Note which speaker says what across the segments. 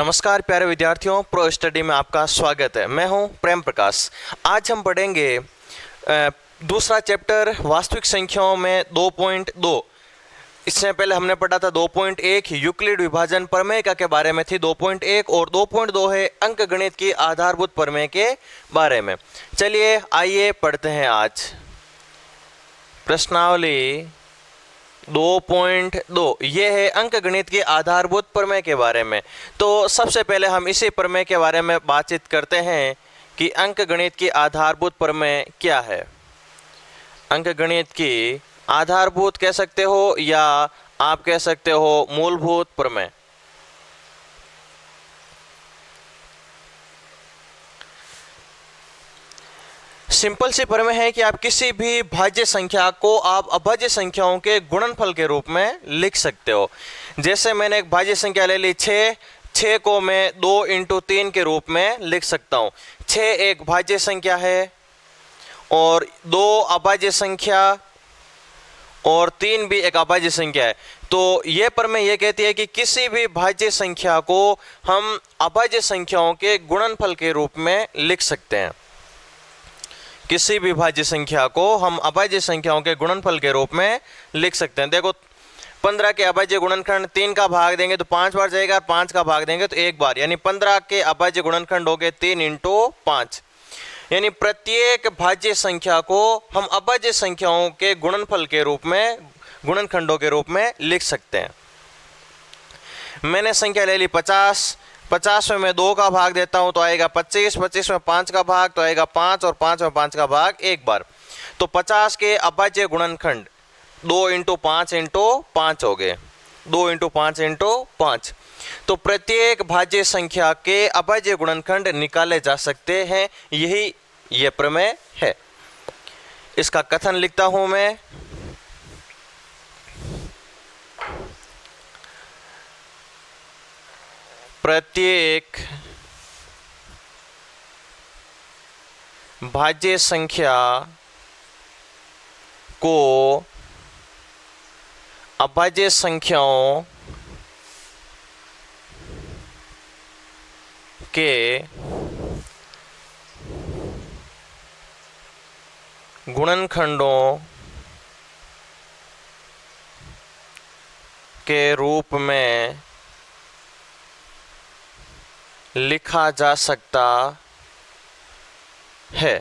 Speaker 1: नमस्कार प्यारे विद्यार्थियों, प्रो स्टडी में आपका स्वागत है। मैं हूं प्रेम प्रकाश। आज हम पढ़ेंगे दूसरा चैप्टर वास्तविक संख्याओं में 2.2। इससे पहले हमने पढ़ा था 2.1 यूक्लिड विभाजन प्रमेय के बारे में थी 2.1, और 2.2 है अंकगणित की आधारभूत प्रमेय के बारे में। चलिए आइए पढ़ते हैं आज प्रश्नावली 2.2। ये है अंकगणित की आधारभूत प्रमेय के बारे में। तो सबसे पहले हम इसी प्रमेय के बारे में बातचीत करते हैं कि अंकगणित की आधारभूत प्रमेय क्या है। अंकगणित की आधारभूत कह सकते हो या आप कह सकते हो मूलभूत प्रमेय। सिंपल सी प्रमेय है कि आप किसी भी भाज्य संख्या को आप अभाज्य संख्याओं के गुणनफल के रूप में लिख सकते हो। जैसे मैंने एक भाज्य संख्या ले ली 6 को मैं 2 × 3 के रूप में लिख सकता हूँ। 6 एक भाज्य संख्या है और 2 अभाज्य संख्या और 3 भी एक अभाज्य संख्या है। तो ये प्रमेय ये कहती है कि किसी भी भाज्य संख्या को हम अभाज्य संख्याओं के गुणनफल के रूप में लिख सकते हैं। किसी भी भाज्य संख्या को हम अभाज्य संख्याओं के गुणनफल के रूप में लिख सकते हैं। देखो 15 के अभाज्य गुणनखंड 3 का भाग देंगे तो 5 बार जाएगा, 5 का भाग देंगे तो 1 बार, यानी 15 के अभाज्य गुणनखंड हो गए 3 × 5। यानी प्रत्येक भाज्य संख्या को हम अभाज्य संख्याओं के गुणनफल के रूप में, गुणनखंडों के रूप में लिख सकते हैं। मैंने संख्या ले ली 50 में मैं 2 का भाग देता हूं तो आएगा 25 में 5 का भाग तो आएगा 5, और 5 में 5 का भाग 1 बार। तो 50 के अभाज्य गुणनखंड 2 × 5 × 5 हो गए, 2 × 5 × 5। तो प्रत्येक भाज्य संख्या के अभाज्य गुणनखंड निकाले जा सकते हैं। यही ये प्रमेय है। इसका कथन लिखता हूं मैं। प्रत्येक भाज्य संख्या को अभाज्य संख्याओं के गुणनखंडों के रूप में लिखा जा सकता है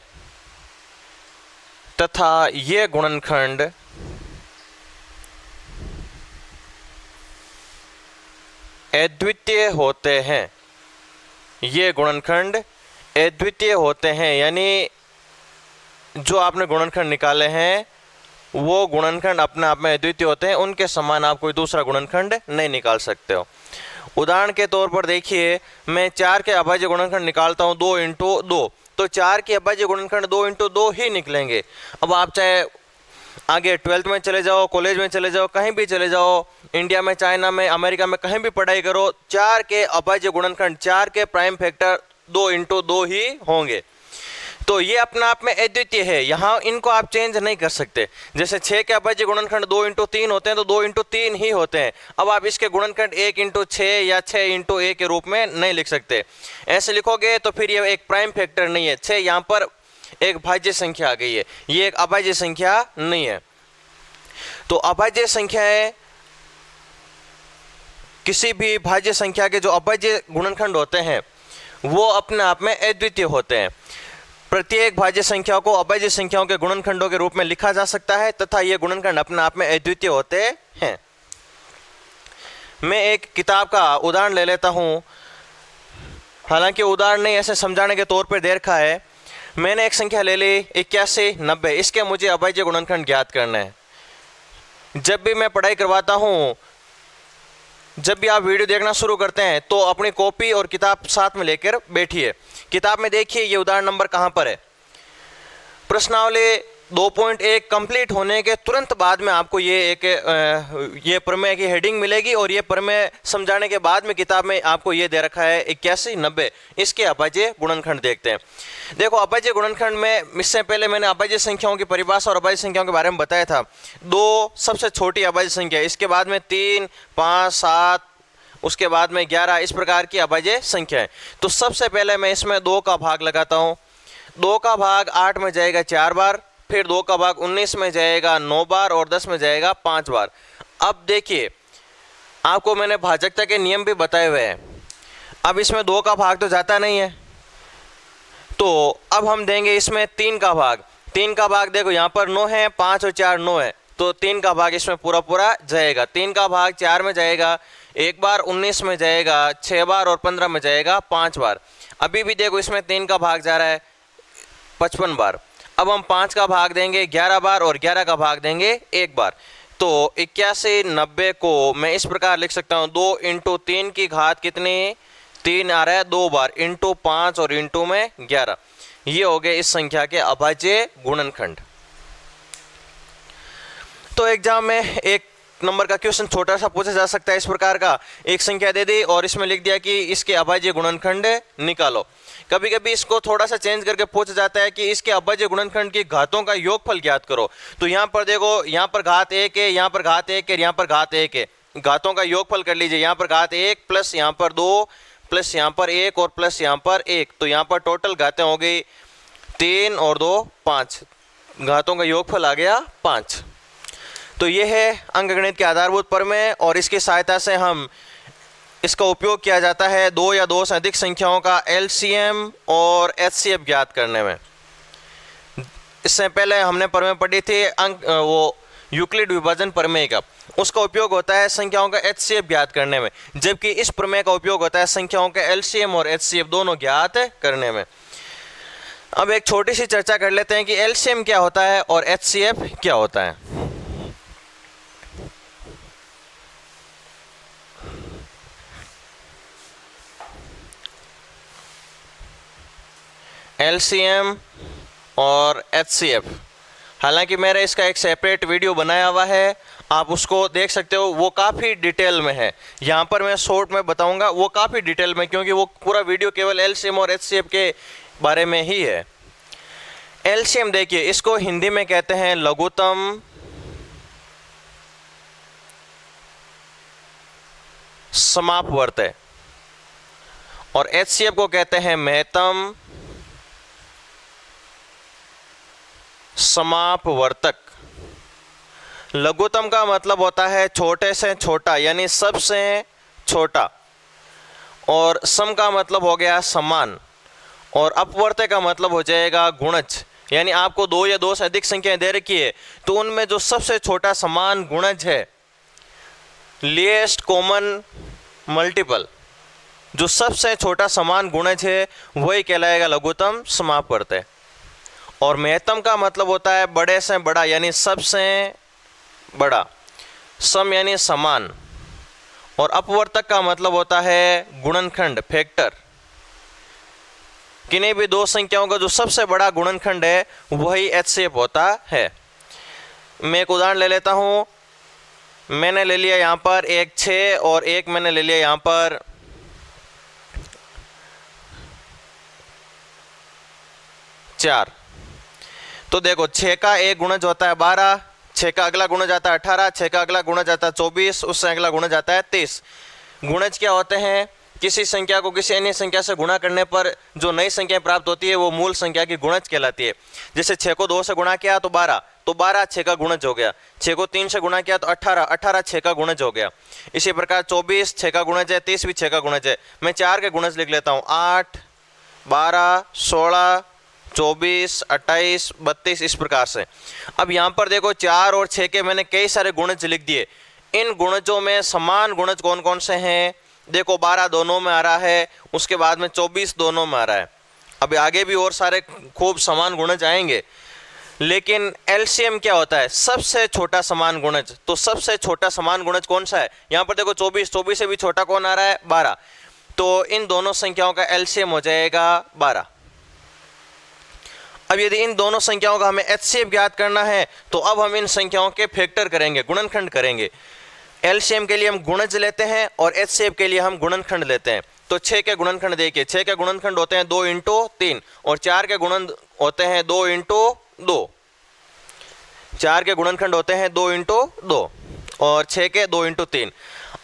Speaker 1: तथा ये गुणनखंड अद्वितीय होते हैं। ये गुणनखंड अद्वितीय होते हैं, यानी जो आपने गुणनखंड निकाले हैं वो गुणनखंड अपने आप में अद्वितीय होते हैं। उनके समान आप कोई दूसरा गुणनखंड नहीं निकाल सकते हो। उदाहरण के तौर पर देखिए, मैं 4 के अभाज्य गुणनखंड निकालता हूं 2 × 2, तो 4 के अभाज्य गुणनखंड 2 × 2 ही निकलेंगे। अब आप चाहे आगे 12th में चले जाओ, कॉलेज में चले जाओ, कहीं भी चले जाओ, इंडिया में, चाइना में, अमेरिका में, कहीं भी पढ़ाई करो, 4 के अभाज्य गुणनखंड, 4 के प्राइम फैक्टर 2 × 2 ही होंगे। तो ये अपने आप में अद्वितीय है, यहाँ इनको आप चेंज नहीं कर सकते। जैसे 6 के अभाज्य गुणनखंड 2 × 3 होते हैं तो 2 × 3 ही होते हैं। अब आप इसके गुणनखंड 1 × 6 या 6 × 1 के रूप में नहीं लिख सकते। ऐसे लिखोगे तो फिर ये एक प्राइम फैक्टर नहीं है। 6 यहाँ पर एक भाज्य संख्या आ गई है, ये एक अभाज्य संख्या नहीं है। तो अभाज्य संख्याएं, किसी भी भाज्य संख्या के जो अभाज्य गुणनखंड होते हैं वो अपने आप में अद्वितीय होते हैं। प्रत्येक भाज्य संख्या को अभाज्य संख्याओं के गुणनखंडों के रूप में लिखा जा सकता है तथा ये गुणनखंड अपने आप में अद्वितीय होते हैं। मैं एक किताब का उदाहरण ले लेता हूं, हालांकि उदाहरण नहीं, ऐसे समझाने के तौर पर दे रखा है। मैंने एक संख्या ले ली 81, 90, इसके मुझे अभाज्य गुणनखंड ज्ञात करना है। जब भी मैं पढ़ाई करवाता हूं, जब भी आप वीडियो देखना शुरू करते हैं तो अपनी कॉपी और किताब साथ में लेकर बैठिए। किताब में देखिए ये उदाहरण नंबर कहाँ पर है। प्रश्नावली 2.1 कंप्लीट होने के तुरंत बाद में आपको ये प्रमेय की हेडिंग मिलेगी, और ये प्रमेय समझाने के बाद में किताब में आपको ये दे रखा है 81, 90। इसके अभाज्य गुणनखंड देखते हैं। देखो अभाज्य गुणनखंड में, इससे पहले मैंने अभाज्य संख्याओं की परिभाषा और अभाज्य संख्याओं के बारे में बताया था। 2 सबसे छोटी अभाज्य संख्या, इसके बाद में 3, 5, 7, उसके बाद में 11, इस प्रकार की अभाज्य संख्या है। तो सबसे पहले मैं इसमें 2 का भाग लगाता हूँ। 2 का भाग 8 में जाएगा 4 बार, फिर 2 का भाग 19 में जाएगा 9 बार और 10 में जाएगा 5 बार। अब देखिए, आपको मैंने भाजकता के नियम भी बताए हुए हैं। अब इसमें 2 का भाग तो जाता नहीं है, तो अब हम देंगे इसमें 3 का भाग। 3 का भाग देखो यहाँ पर 9 है, 5 और 4 9 है, तो 3 का भाग इसमें पूरा पूरा जाएगा। 3 का भाग 4 में जाएगा 1 बार, 19 में जाएगा 6 बार और 15 में जाएगा 5 बार। अभी भी देखो इसमें 3 का भाग जा रहा है 55 बार। अब हम 5 का भाग देंगे 11 बार और 11 का भाग देंगे 1 बार। तो 81 90 को मैं इस प्रकार लिख सकता हूँ, 2 इंटू 3 की घात कितनी, 3 आ रहा है 2 बार, इंटू 5 और इंटू में 11। ये हो गए इस संख्या के अभाज्य गुणनखंड। तो एग्जाम में एक नंबर का क्वेश्चन छोटा सा पूछा जा सकता है इस प्रकार का, एक संख्या दे दी और इसमें लिख दिया कि इसके अभाज्य गुणनखंड निकालो। कभी कभी इसको थोड़ा सा चेंज करके पूछा जाता है कि इसके अभाज्य गुणनखंड की घातों का योगफल ज्ञात करो। तो यहाँ पर देखो, यहाँ पर घात 1 है, यहाँ पर घात 1 है, यहाँ पर घात 1 है, घातों का योगफल कर लीजिए। यहाँ पर घात 1 प्लस यहाँ पर 2 प्लस यहाँ पर 1 और प्लस यहाँ पर 1, तो यहाँ पर टोटल घातें हो गई 3 और 2 5, घातों का योगफल आ गया 5। तो ये है अंकगणित के आधारभूत प्रमेय, और इसकी सहायता से हम इसका उपयोग किया जाता है 2 या 2 से अधिक संख्याओं का एलसीएम और एचसीएफ ज्ञात करने में। इससे पहले हमने प्रमेय पढ़ी थी वो यूक्लिड विभाजन प्रमेय का, उसका उपयोग होता है संख्याओं का एचसीएफ ज्ञात करने में, जबकि इस प्रमेय का उपयोग होता है संख्याओं के एलसीएम और एचसीएफ दोनों ज्ञात करने में। अब एक छोटी सी चर्चा कर लेते हैं कि एलसीएम क्या होता है और एचसीएफ क्या होता है। एलसीएम और एचसीएफ, हालांकि मेरा इसका एक सेपरेट वीडियो बनाया हुआ है, आप उसको देख सकते हो, वो काफ़ी डिटेल में है। यहाँ पर मैं शॉर्ट में बताऊंगा, वो काफ़ी डिटेल में, क्योंकि वो पूरा वीडियो केवल एलसीएम और एचसीएफ के बारे में ही है। एलसीएम देखिए, इसको हिंदी में कहते हैं लघुत्तम समापवर्तय, और एचसीएफ को कहते हैं महत्तम समापवर्तक। लघुत्तम का मतलब होता है छोटे से छोटा, यानी सबसे छोटा, और सम का मतलब हो गया समान, और अपवर्तय का मतलब हो जाएगा गुणज। यानी आपको 2 या 2 से अधिक संख्याएं दे रखी है, तो उनमें जो सबसे छोटा समान गुणज है, लीस्ट कॉमन मल्टीपल, जो सबसे छोटा समान गुणज है, वही कहलाएगा लघुत्तम समापवर्तय। और महत्तम का मतलब होता है बड़े से बड़ा, यानी सबसे बड़ा, सम यानी समान, और अपवर्तक का मतलब होता है गुणनखंड, फैक्टर। किन्हीं भी 2 संख्याओं का जो सबसे बड़ा गुणनखंड है वही एचसीएफ होता है। मैं एक उदाहरण ले लेता हूँ। मैंने ले लिया यहाँ पर एक 6 और एक मैंने ले लिया यहाँ पर 4। तो देखो 6 का एक गुणज होता है 12, 6 का अगला गुणज आता है 18, 6 का अगला गुणज आता है 24, उससे अगला गुणज आता है 23। गुणज क्या होते हैं? किसी संख्या को किसी अन्य संख्या से गुणा करने पर जो नई संख्या प्राप्त होती है वो मूल संख्या की गुणज कहलाती है। जैसे 6 को 2 से गुणा किया तो 12, तो 12 6 का गुणज हो गया। 6 को 3 से गुणा किया तो 18, 18 6 का गुणज हो गया। इसी प्रकार 24 6 का गुणज है, 30 भी 6 का गुणज है। मैं 4 के गुणज लिख लेता हूँ, 8 12 16 24 28 32, इस प्रकार से। अब यहाँ पर देखो 4 और 6 के मैंने कई सारे गुणज लिख दिए। इन गुणजों में समान गुणज कौन कौन से हैं? देखो 12 दोनों में आ रहा है, उसके बाद में 24 दोनों में आ रहा है। अभी आगे भी और सारे खूब समान गुणज आएंगे, लेकिन एलसीएम क्या होता है? सबसे छोटा समान गुणज। तो सबसे छोटा समान गुणज कौन सा है? यहाँ पर देखो 24, 24 से भी छोटा कौन आ रहा है? 12। तो इन दोनों संख्याओं का एलसीएम हो जाएगा 12। अब यदि इन दोनों संख्याओं का हमें एचसीएफ ज्ञात करना है तो अब हम इन संख्याओं के फैक्टर करेंगे, गुणनखंड करेंगे। एलसीएम के लिए हम गुणज लेते हैं और एचसीएफ के लिए हम गुणनखंड लेते हैं। तो 6 के गुणनखंड देखिए, 6 के गुणनखंड होते हैं 2 × 3 और 4 के गुणन होते हैं 2 × 2। 4 के गुणनखंड होते हैं 2 × 2 और 6 के 2 × 3।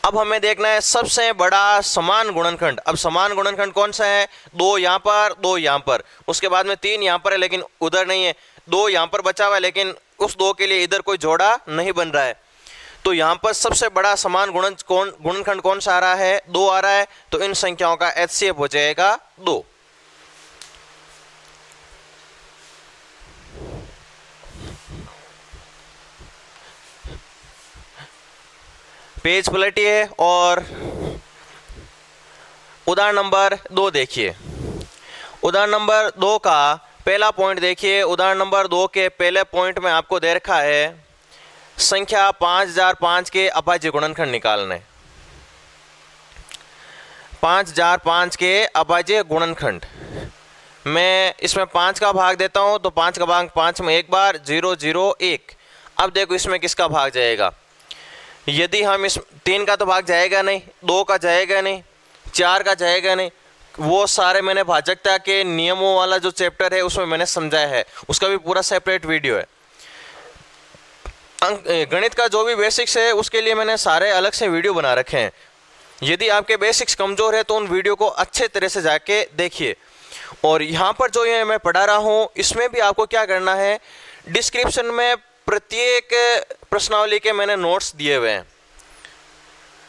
Speaker 1: अब हमें देखना है सबसे बड़ा समान गुणनखंड। अब समान गुणनखंड कौन सा है? 2 यहाँ पर, 2 यहाँ पर, उसके बाद में 3 यहाँ पर है लेकिन उधर नहीं है, 2 यहाँ पर बचा हुआ है लेकिन उस 2 के लिए इधर कोई जोड़ा नहीं बन रहा है। तो यहाँ पर सबसे बड़ा समान गुणनखंड कौन सा आ रहा है? 2 आ रहा है। तो इन संख्याओं का HCF हो जाएगा 2। पेज पलटिए और उदाहरण नंबर 2 देखिए। उदाहरण नंबर 2 का पहला पॉइंट देखिए। उदाहरण नंबर 2 के पहले पॉइंट में आपको दे रखा है संख्या 5005 के अभाज्य गुणनखंड निकालने। 5005 के अभाज्य गुणनखंड, मैं इसमें 5 का भाग देता हूं तो 5 का भाग 5 में एक बार 0 0 1। अब देखो इसमें किसका भाग जाएगा? यदि हम इस 3 का तो भाग जाएगा नहीं, 2 का जाएगा नहीं, 4 का जाएगा नहीं। वो सारे मैंने भाजकता के नियमों वाला जो चैप्टर है उसमें मैंने समझाया है, उसका भी पूरा सेपरेट वीडियो है। गणित का जो भी बेसिक्स है उसके लिए मैंने सारे अलग से वीडियो बना रखे हैं। यदि आपके बेसिक्स कमज़ोर है तो उन वीडियो को अच्छे तरह से जाके देखिए। और यहाँ पर जो ये मैं पढ़ा रहा हूँ इसमें भी आपको क्या करना है, डिस्क्रिप्शन में प्रत्येक प्रश्नावली के मैंने नोट्स दिए हुए हैं।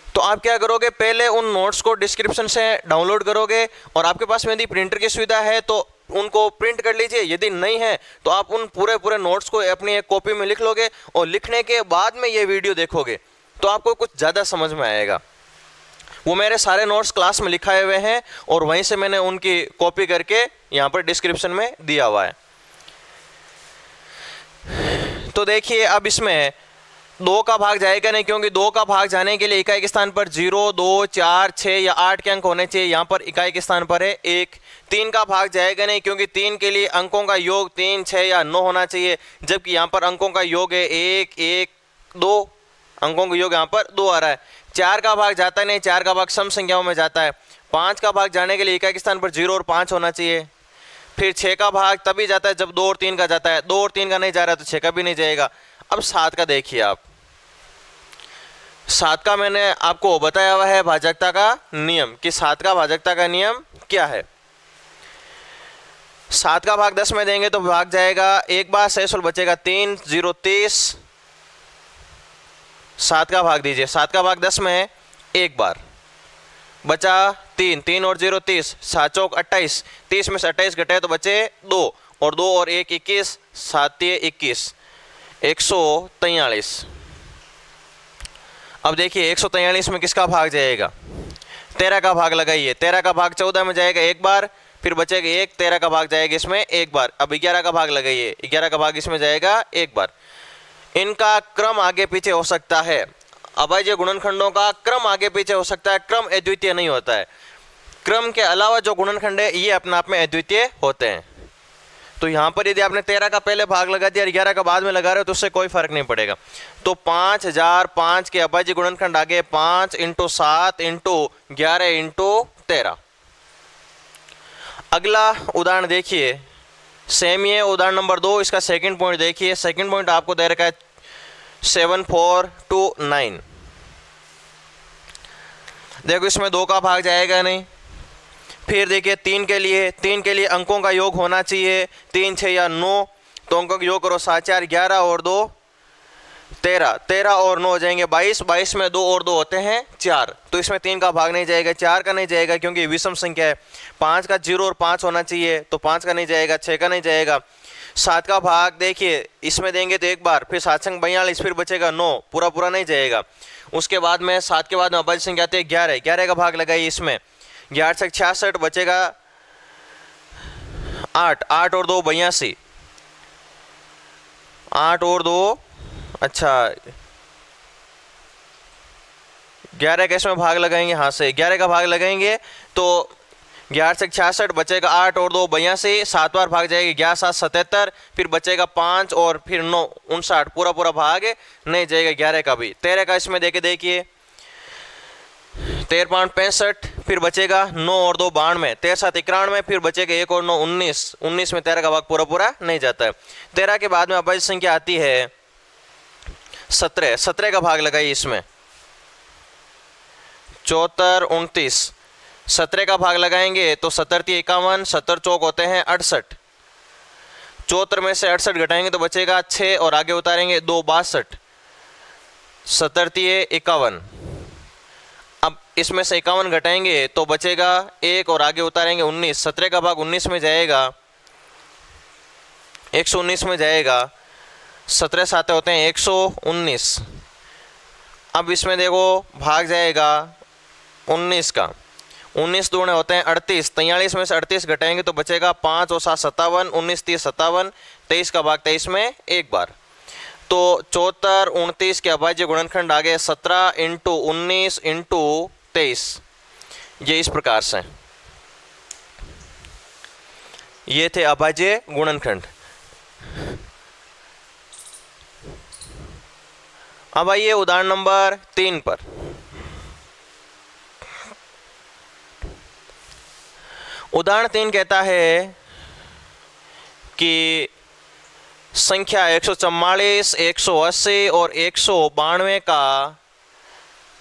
Speaker 1: तो आप क्या करोगे, पहले उन नोट्स को डिस्क्रिप्शन से डाउनलोड करोगे और आपके पास में यदि प्रिंटर की सुविधा है तो उनको प्रिंट कर लीजिए। यदि नहीं है तो आप उन पूरे नोट्स को अपनी एक कॉपी में लिख लोगे और लिखने के बाद में ये वीडियो देखोगे तो आपको कुछ ज़्यादा समझ में आएगा। वो मेरे सारे नोट्स क्लास में लिखाए हुए हैं और वहीं से मैंने उनकी कॉपी करके यहाँ पर डिस्क्रिप्शन में दिया हुआ है। तो देखिए अब इसमें 2 का भाग जाएगा नहीं, क्योंकि 2 का भाग जाने के लिए इकाई के स्थान पर 0 2 4 6 या 8 के अंक होने चाहिए। यहाँ पर इकाई के स्थान पर है 1। 3 का भाग जाएगा नहीं, क्योंकि 3 के लिए अंकों का योग 3 6 या 9 होना चाहिए, जबकि यहाँ पर अंकों का योग है 1 1 2। अंकों का योग यहाँ पर 2 आ रहा है। 4 का भाग जाता नहीं, 4 का भाग सम संख्याओं में जाता है। 5 का भाग जाने के लिए इकाई के स्थान पर 0 और 5 होना चाहिए। फिर 6 का भाग तभी जाता है जब 2 और 3 का जाता है। 2 और 3 का नहीं जा रहा है तो 6 का भी नहीं जाएगा। अब 7 का देखिए आप। 7 का मैंने आपको बताया हुआ है भाजकता का नियम, कि 7 का भाजकता का नियम क्या है। 7 का भाग 10 में देंगे तो भाग जाएगा एक बार, शेष बचेगा 3 0 30। 7 का भाग दीजिए, 7 का भाग 10 में है एक बार, बचा 3 3 और 0 30, 7 चौक 28, 30 में से 28 घटे तो बचे 2 और 2 और 1 21, 7 21, 143। अब देखिए 143 में किसका भाग जाएगा? 13 का भाग लगाइए। 13 का भाग 14 में जाएगा एक बार, फिर बचेगा 1, 13 का भाग जाएगा इसमें एक बार। अब 11 का भाग लगाइए, 11 का भाग इसमें जाएगा एक बार। इनका क्रम आगे पीछे हो सकता है, अभाज्य गुणनखंडों का क्रम आगे पीछे हो सकता है, क्रम अद्वितीय नहीं होता है। क्रम के अलावा जो गुणनखंड है ये अपने आप में अद्वितीय होते हैं। तो यहाँ पर यदि आपने 13 का पहले भाग लगा दिया और 11 का बाद में लगा रहे हो तो उससे कोई फर्क नहीं पड़ेगा। तो 5005 के अभाज्य गुणनखंड आगे 5 × 7 × 11 × 13। अगला उदाहरण देखिए, सेम ये उदाहरण नंबर 2, इसका सेकंड पॉइंट देखिए। सेकंड पॉइंट आपको दे रखा है 7429। देखो इसमें 2 का भाग जाएगा नहीं। फिर देखिए 3 के लिए अंकों का योग होना चाहिए 3 6 या 9। तो अंकों का योग करो, 7 4 11 और 2 13, 13 और 9 हो जाएंगे 22, 22 में 2 और 2 होते हैं 4। तो इसमें 3 का भाग नहीं जाएगा, 4 का नहीं जाएगा क्योंकि विषम संख्या है। 5 का 0 और 5 होना चाहिए तो 5 का नहीं जाएगा, 6 का नहीं जाएगा। 7 का भाग देखिए इसमें देंगे तो एक बार, फिर 7 संग 42, फिर बचेगा 9, पूरा नहीं जाएगा। उसके बाद में 7 के बाद में अभाज्य संख्या आती है 11, 11 का भाग लगाइए इसमें, 11 से 66 बचेगा 8, 8 और 2 82, 8 और 2 अच्छा 11 का इसमें भाग लगाएंगे, हाँ से 11 का भाग लगाएंगे तो 11 से 66 बचेगा 8 और 2 82, 7 बार भाग जाएगी 11 7 77, फिर बचेगा 5 और फिर 9 59, पूरा भाग नहीं जाएगा 11 का भी। 13 का इसमें देके देखिए 13 5 65, फिर बचेगा 9 और 2 92, 13 7 91, फिर बचेगा 1 और 9 19, 19 में 13 का भाग पूरा नहीं जाता है। 13 के बाद में अभाज्य संख्या आती है 17, 17 का भाग लगाइए इसमें, चौहत्तर 29, 17 का भाग लगाएंगे तो 17 51, 70 चौक होते हैं 68, 74 में से 68 घटाएंगे तो बचेगा 6 और आगे उतारेंगे 2 62, 17 51। अब इसमें से 51 घटाएंगे तो बचेगा 1 और आगे उतारेंगे 19, 17 का भाग 19 में जाएगा, 119 में जाएगा, 17 साते होते हैं 119। अब इसमें देखो भाग जाएगा 19 का, 19 दूने होते हैं 38, 43 में से 38 घटाएंगे तो बचेगा 5 और 7 57, 19 30 57, 23 का भाग 23 में एक बार। तो 74 29 के अभाज्य गुणनखंड आ गए 17 × 19 × 23। ये इस प्रकार से ये थे अभाज्य गुणनखंड। अब आइए उदाहरण नंबर 3 पर। उदाहरण 3 कहता है कि संख्या 144, 180 और 192 का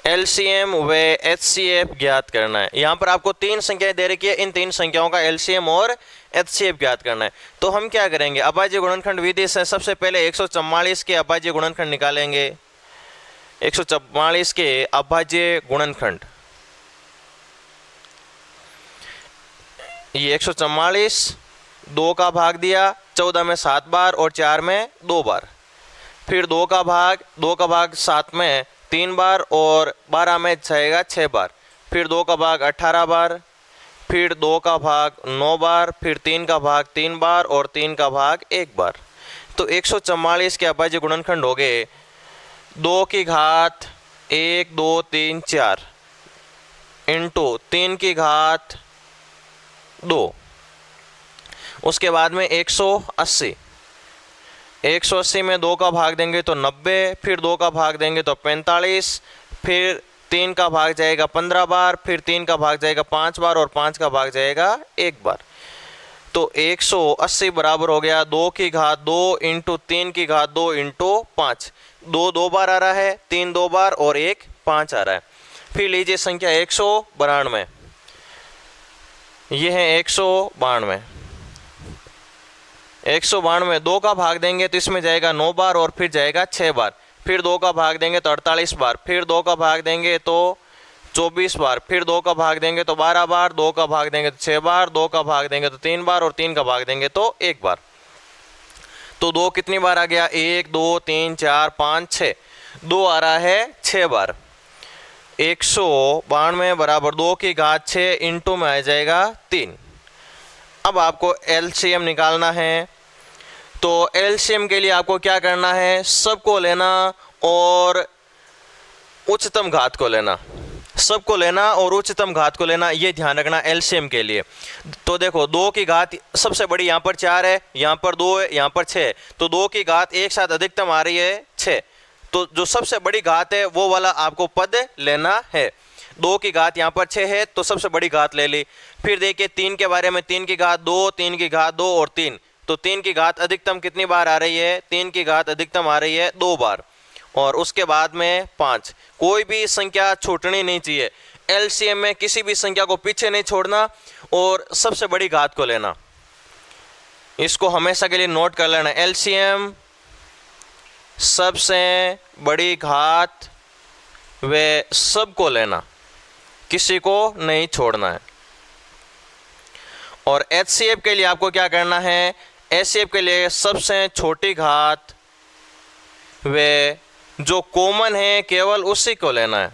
Speaker 1: एलसीएम व एचसीएफ ज्ञात करना है। यहाँ पर आपको 3 संख्याएं दे रखी है, इन 3 संख्याओं का एलसीएम और एचसीएफ ज्ञात करना है। तो हम क्या करेंगे, अभाज्य गुणनखंड विधि से सबसे पहले 144 के अभाज्य गुणनखंड निकालेंगे। 144 के अभाज्य गुणनखंड, ये 144 2 का भाग दिया, 14 में 7 बार और 4 में 2 बार, फिर 2 का भाग 7 में 3 बार और 12 में जाएगा 6 बार, फिर 2 का भाग 18 बार, फिर 2 का भाग 9 बार, फिर 3 का भाग 3 बार और 3 का भाग 1 बार। तो 144 के अभाज्य गुणनखंड हो गए 2 की घात 1 2 3 4 इंटू 3 की घात 2, उसके बाद में 180, 180 में 2 का भाग देंगे तो 90, फिर 2 का भाग देंगे तो 45, फिर 3 का भाग जाएगा 15 बार, फिर 3 का भाग जाएगा 5 बार और 5 का भाग जाएगा 1 बार। तो 180 बराबर हो गया 2 की घात 2 इंटू 3 की घात 2 इंटू 5। 2 2 बार आ रहा है, 3 2 बार और 1 5 आ रहा है। फिर लीजिए संख्या 192, ये है 192। 192 2 का भाग देंगे तो इसमें जाएगा 9 बार और फिर जाएगा 6 बार, फिर 2 का भाग देंगे तो 48 बार, फिर 2 का भाग देंगे तो 24 बार, फिर 2 का भाग देंगे तो 12 बार, 2 का भाग देंगे तो 6 बार, 2 का भाग देंगे तो 3 बार और 3 का भाग देंगे तो 1 बार। तो 2 कितनी बार आ गया, 1 2 3 4 5 6, 2 आ रहा है 6 बार। 192 बराबर 2 की घात 6 इंटू में आ जाएगा 3। अब आपको एलसीएम निकालना है, तो एलसीएम के लिए आपको क्या करना है, सबको लेना और उच्चतम घात को लेना, सबको लेना और उच्चतम घात को लेना, ये ध्यान रखना एलसीएम के लिए। तो देखो 2 की घात सबसे बड़ी यहाँ पर 4 है, यहाँ पर 2 है, यहाँ पर 6 है, तो 2 की घात एक साथ अधिकतम आ रही है 6, तो जो सबसे बड़ी घात है वो वाला आपको पद लेना है। 2 की घात यहाँ पर 6 है तो सबसे बड़ी घात ले ली। फिर देखिए 3 के बारे में, 3 की घात 2, 3 की घात 2 और 3, तो 3 की घात अधिकतम कितनी बार आ रही है, 3 की घात अधिकतम आ रही है 2 बार, और उसके बाद में 5। कोई भी संख्या छूटनी नहीं चाहिए, एलसीएम में किसी भी संख्या को पीछे नहीं छोड़ना और सबसे बड़ी घात को लेना, इसको हमेशा के लिए नोट कर लेना। एलसीएम सबसे बड़ी घात व सबको लेना, किसी को नहीं छोड़ना है। और एचसीएफ के लिए आपको क्या करना है, एचसीएफ के लिए सबसे छोटी घात व जो कॉमन है केवल उसी को लेना है।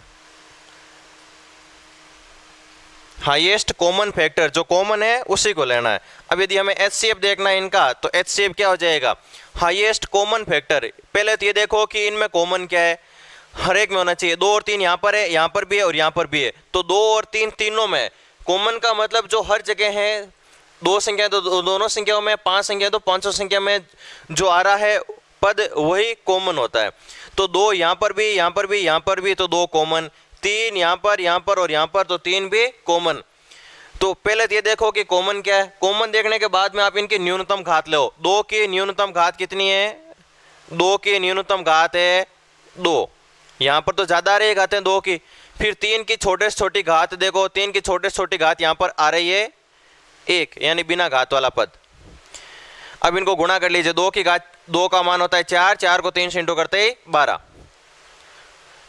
Speaker 1: हाईएस्ट कॉमन फैक्टर जो कॉमन है उसी को लेना है। अब यदि हमें एचसीएफ देखना है इनका, तो एचसीएफ क्या हो जाएगा, हाईएस्ट कॉमन फैक्टर। पहले तो ये देखो कि इनमें कॉमन क्या है, हर एक में होना चाहिए। 2 और 3 यहाँ पर है, यहाँ पर भी है और यहाँ पर भी है, तो 2 और 3 तीनों में कॉमन का मतलब जो हर जगह है, 2 संख्या तो दोनों संख्याओं में, 5 संख्या तो 500 संख्या में जो आ रहा है पद वही कॉमन होता है। तो 2 यहाँ पर भी, यहाँ पर भी, यहाँ पर भी, तो 2 कॉमन, 3 यहाँ पर और यहाँ पर, तो 3 भी कॉमन। तो पहले तो ये देखो कि कॉमन क्या है। कॉमन देखने के बाद में आप इनकी न्यूनतम घात लो। 2 की न्यूनतम घात कितनी है, 2 की न्यूनतम घात है 2, यहाँ पर तो ज़्यादा आ रही है घातें 2 की। फिर 3 की छोटे से छोटी घात देखो, 3 की छोटे से छोटी घात यहाँ पर आ रही है 1, यानी बिना घात वाला पद। अब इनको गुणा कर लीजिए, 2 की घात 2 का मान होता है 4, 4 को 3 से इंटू करते ही 12।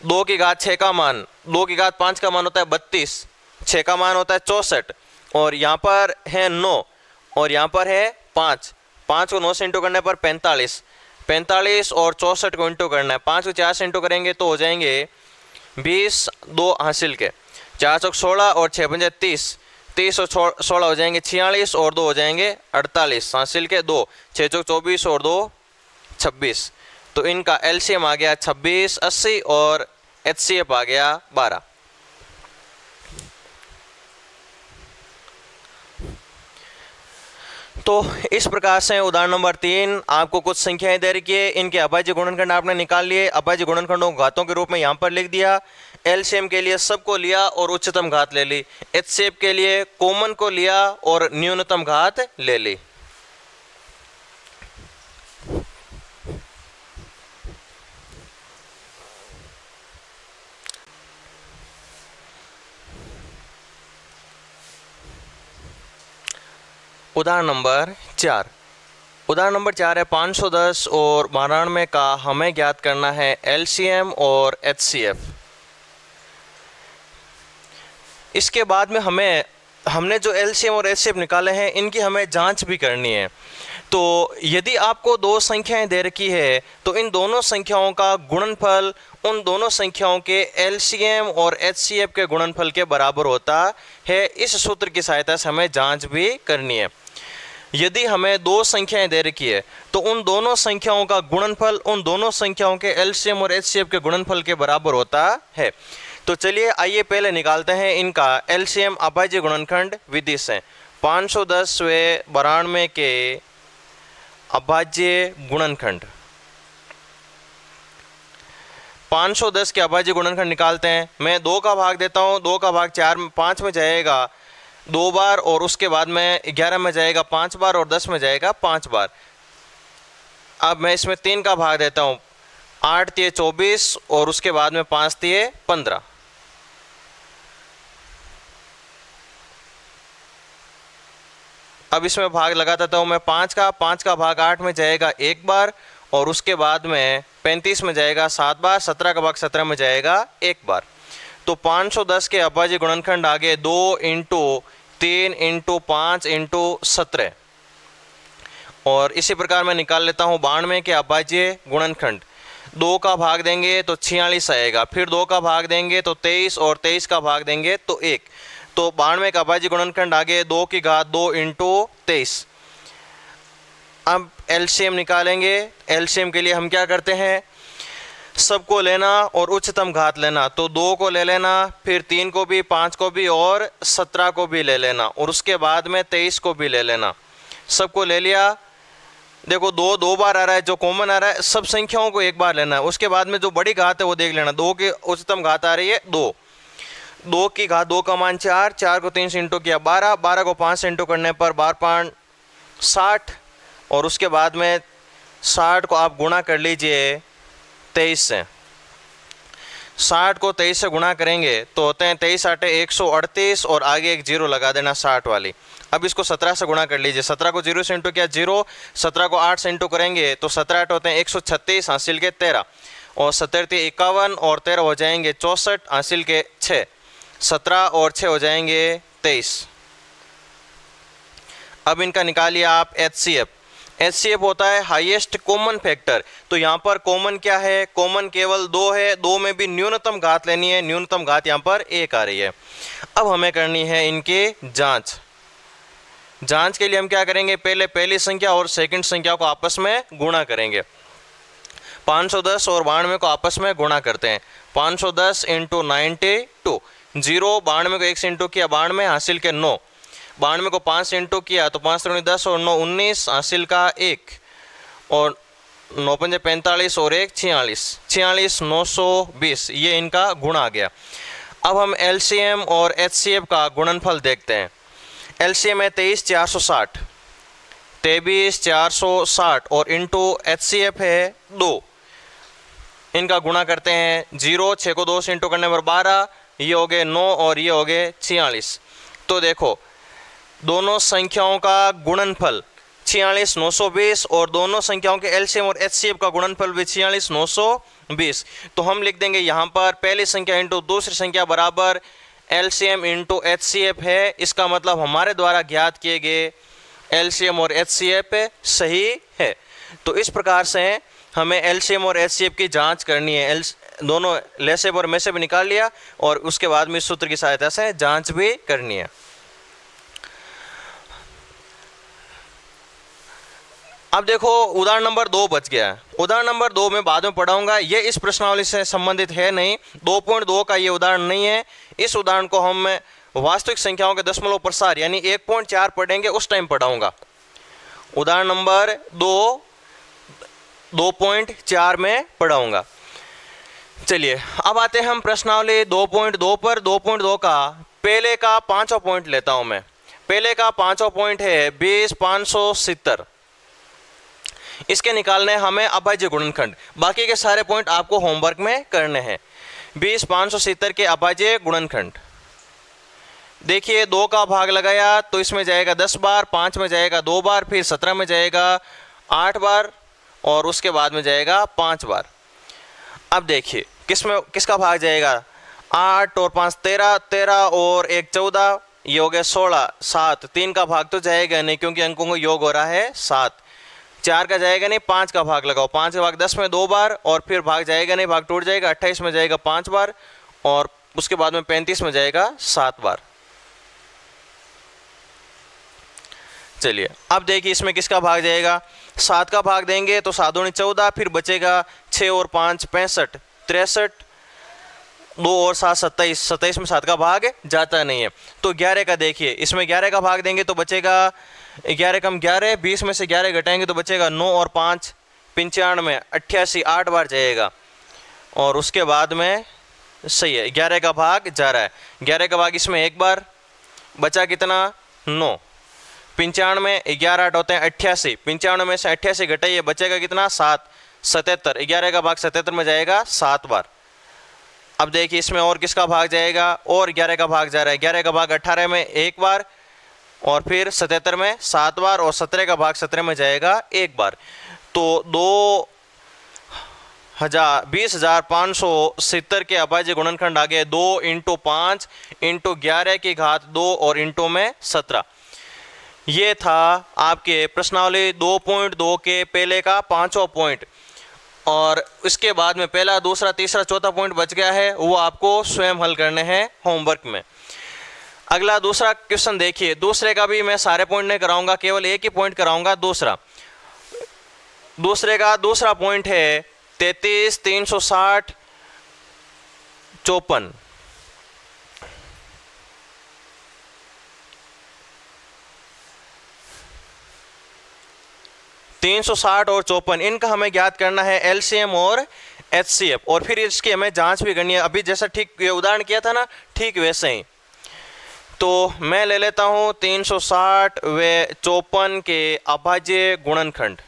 Speaker 1: 2 की घात 6 का मान, 2 की घात 5 का मान होता है 32, 6 का मान होता है 64, और यहाँ पर है 9 और यहाँ पर है 5। 5 को 9 से इंटू करने पर 45, 45 और 64 को इंटू करना है, 5 को 4 से इंटू करेंगे तो हो जाएंगे 20, 2 हासिल के 4 चौक 16 और 6 पंजे 30, 30 और 16 हो जाएंगे 46 और 2 हो जाएंगे 48, हासिल के 2, 6 चौक 24 और 2 26। तो इनका एलसीएम आ गया 26, 80 और एचसीएफ आ गया 12। तो इस प्रकार से उदाहरण नंबर 3 आपको कुछ संख्याएं दे रखी है, इनके अभाज्य गुणनखंड आपने निकाल लिए, अभाज्य गुणनखंडों को घातों के रूप में यहाँ पर लिख दिया। एलसीएम के लिए सबको लिया और उच्चतम घात ले ली, एचसीएफ के लिए कॉमन को लिया और न्यूनतम घात ले ली। उदाहरण नंबर 4, उदाहरण नंबर 4 है 510 और 92 का हमें ज्ञात करना है एलसीएम और एचसीएफ। इसके बाद में हमने जो एलसीएम और एचसीएफ निकाले हैं इनकी हमें जांच भी करनी है। तो यदि आपको दो संख्याएं दे रखी है तो इन दोनों संख्याओं का गुणनफल उन दोनों संख्याओं के एलसीएम और एचसीएफ के गुणनफल के बराबर होता है। इस सूत्र की सहायता से हमें जांच भी करनी है। यदि हमें दो संख्याएं दे रखी है तो उन दोनों संख्याओं का गुणनफल उन दोनों संख्याओं के एलसीएम और एचसीएफ के गुणनफल के बराबर होता है। तो चलिए आइए पहले निकालते हैं इनका एलसीएम अभाज्य गुणनखंड विधि से। 510 व 92 के अभाज्य गुणनखंड, 510 के अभाज्य गुणनखंड निकालते हैं। मैं 2 का भाग देता हूँ, 2 का भाग 5 में जाएगा 2 बार और उसके बाद में 11 में जाएगा 5 बार और 10 में जाएगा 5 बार। अब मैं इसमें 3 का भाग देता हूँ, 8 तिये 24 और उसके बाद में 5 तिये 15। अब इसमें भाग लगा देता हूँ मैं 5 का भाग 8 में जाएगा 1 बार और उसके बाद में 35 में जाएगा 7 बार, 17 का भाग 17 में जाएगा 1 बार। तो 510 के अभाज्य गुणनखंड आ गए 2 × 3 × 5 × 17। और इसी प्रकार मैं निकाल लेता हूँ 92 के अभाज्य गुणनखंड। 2 का भाग देंगे तो 46 आएगा, फिर 2 का भाग देंगे तो 23 और 23 का भाग देंगे तो 1। तो 92 का अभाज्य गुणनखंड आ गए 2 की घात 2 × 23। अब एलसीएम निकालेंगे। एलसीएम के लिए हम क्या करते हैं, सबको लेना और उच्चतम घात लेना। तो 2 को ले लेना, फिर 3 को भी, 5 को भी और 17 को भी ले लेना और उसके बाद में 23 को भी ले लेना। सबको ले लिया। देखो 2 बार आ रहा है, जो कॉमन आ रहा है सब संख्याओं को एक बार लेना है। उसके बाद में जो बड़ी घात है वो देख लेना। 2 की उच्चतम घात आ रही है 2, 2 की घात 2 का मान 4, 4 को 3 से इंटू किया 12, 12 को 5 से इंटू करने पर 12 5 60 और उसके बाद में 60 को आप गुणा कर लीजिए 23 से। 60 को 23 से गुणा करेंगे तो होते हैं 23 8 138 और आगे एक 0 लगा देना 60 वाली। अब इसको 17 से गुणा कर लीजिए। 17 को 0 से इंटू किया 0, 17 को 8 से इंटू करेंगे तो 17 8 होते हैं 136, हासिल के 13 और 17 51 और 13 हो जाएंगे 64, हासिल के 6। 17 और 6 हो जाएंगे 23। अब इनका निकालिए आप एचसीएफ। एचसीएफ होता है हाईएस्ट कॉमन फैक्टर। तो यहाँ पर कॉमन क्या है, कॉमन केवल 2 है, 2 में भी न्यूनतम घात लेनी है, न्यूनतम घात यहाँ पर 1 आ रही है। अब हमें करनी है इनके जांच। जांच के लिए हम क्या करेंगे, पहले पहली संख्या और सेकंड संख्या को आपस में गुणा करेंगे। 510 और 92 को आपस में गुणा करते हैं। 510 × 92, 0 92 को 1 से इंटू किया 92, हासिल के 9। 92 को 5 से इंटू किया तो 5 × 10 और 9 19, हासिल का 1 और 9 पंजे 45 और 1 46, 46 920। ये इनका गुण आ गया। अब हम एलसीएम और एचसीएफ का गुणनफल देखते हैं। एलसीएम है 23 460, 23 460 और इंटू एचसीएफ है 2। इनका गुणा करते हैं 0, 6 को 2 से इंटू करने पर 12, ये हो गए 9 और ये हो गए 46। तो देखो दोनों संख्याओं का गुणनफल 46 920 और दोनों संख्याओं के एलसीएम और एचसीएफ का गुणनफल भी 46 920। तो हम लिख देंगे यहाँ पर पहली संख्या इंटू दूसरी संख्या बराबर एलसीएम इंटू एचसीएफ है। इसका मतलब हमारे द्वारा ज्ञात किए गए एलसीएम और एचसीएफ सही है। तो इस प्रकार से हमें एलसीएम और एचसीएफ की जांच करनी है। दोनों लेसेब और मेसेब निकाल लिया और उसके बाद में इस सूत्र की सहायता से जांच भी करनी है। अब देखो उदाहरण नंबर 2 बच गया है। उदाहरण नंबर 2 में बाद में पढ़ाऊंगा, ये इस प्रश्नावली से संबंधित है नहीं, 2.2 का ये उदाहरण नहीं है। इस उदाहरण को हम वास्तविक संख्याओं के दशमलव प्रसार यानी 1.4 पढ़ेंगे, उस टाइम पढ़ाऊंगा। उदाहरण नंबर 2.4 में पढ़ाऊंगा। चलिए अब आते हैं हम प्रश्नावली 2.2 पर। 2.2 का पहले का 5वां पॉइंट लेता हूं मैं। पहले का 5वां पॉइंट है 20,570। इसके निकालने हमें अभाज्य गुणनखंड। बाकी के सारे पॉइंट आपको होमवर्क में करने हैं। 20,570 के अभाज्य गुणनखंड देखिए, 2 का भाग लगाया तो इसमें जाएगा 10 बार, 5 में जाएगा 2 बार, फिर 17 में जाएगा 8 बार और उसके बाद में जाएगा 5 बार। अब देखिए किसका भाग जाएगा, 8 और 5 13, 13 और 1 14, ये हो गया 16, 7, 3 का भाग तो जाएगा नहीं क्योंकि अंकों को योग हो रहा है 7, 4 का जाएगा नहीं, 5 का भाग लगाओ, 5 का भाग 10 में 2 बार और फिर भाग जाएगा नहीं, भाग टूट जाएगा, 28 में जाएगा 5 बार और उसके बाद में 35 में जाएगा 7 बार। चलिए अब देखिए इसमें किसका भाग जाएगा, 7 का भाग देंगे तो 7 दूनी 14, फिर बचेगा 6 और 5 65, 63, 2 और 7 27, 27 में 7 का भाग जाता नहीं है। तो 11 का देखिए, इसमें 11 का भाग देंगे तो बचेगा 11 कम 11, 20 में से 11 घटाएंगे तो बचेगा 9 और 5 95, 88, 8 बार जाएगा और उसके बाद में सही है 11 का भाग जा रहा है। 11 का भाग इसमें एक बार बचा कितना 9, 95, 11 8 होते हैं 88, 95 में से 88 घटाइए बचेगा कितना 7, 77, 11 का भाग 77 में जाएगा 7 बार। अब देखिए इसमें और किसका भाग जाएगा, और 11 का भाग जा रहा है, 11 का भाग 18 में एक बार और फिर 77 में 7 बार और 17 का भाग 17 में जाएगा एक बार। तो 20,570 के अभाज्य गुणनखंड आ गए 2 × 5 × 11 की घात 2 और इंटू में 17। ये था आपके प्रश्नावली 2.2 के पहले का 5वां पॉइंट और इसके बाद में पहला दूसरा तीसरा चौथा पॉइंट बच गया है, वो आपको स्वयं हल करने हैं होमवर्क में। अगला दूसरा क्वेश्चन देखिए, दूसरे का भी मैं सारे पॉइंट नहीं कराऊंगा, केवल एक ही पॉइंट कराऊंगा। दूसरे का दूसरा पॉइंट है 33 360 54। 360 और 54 इनका हमें ज्ञात करना है एलसीएम और एचसीएफ और फिर इसकी हमें जांच भी करनी है। अभी जैसा ठीक ये उदाहरण किया था ना, ठीक वैसे ही। तो मैं ले लेता हूं 360 व 54 के अभाज्य गुणनखंड।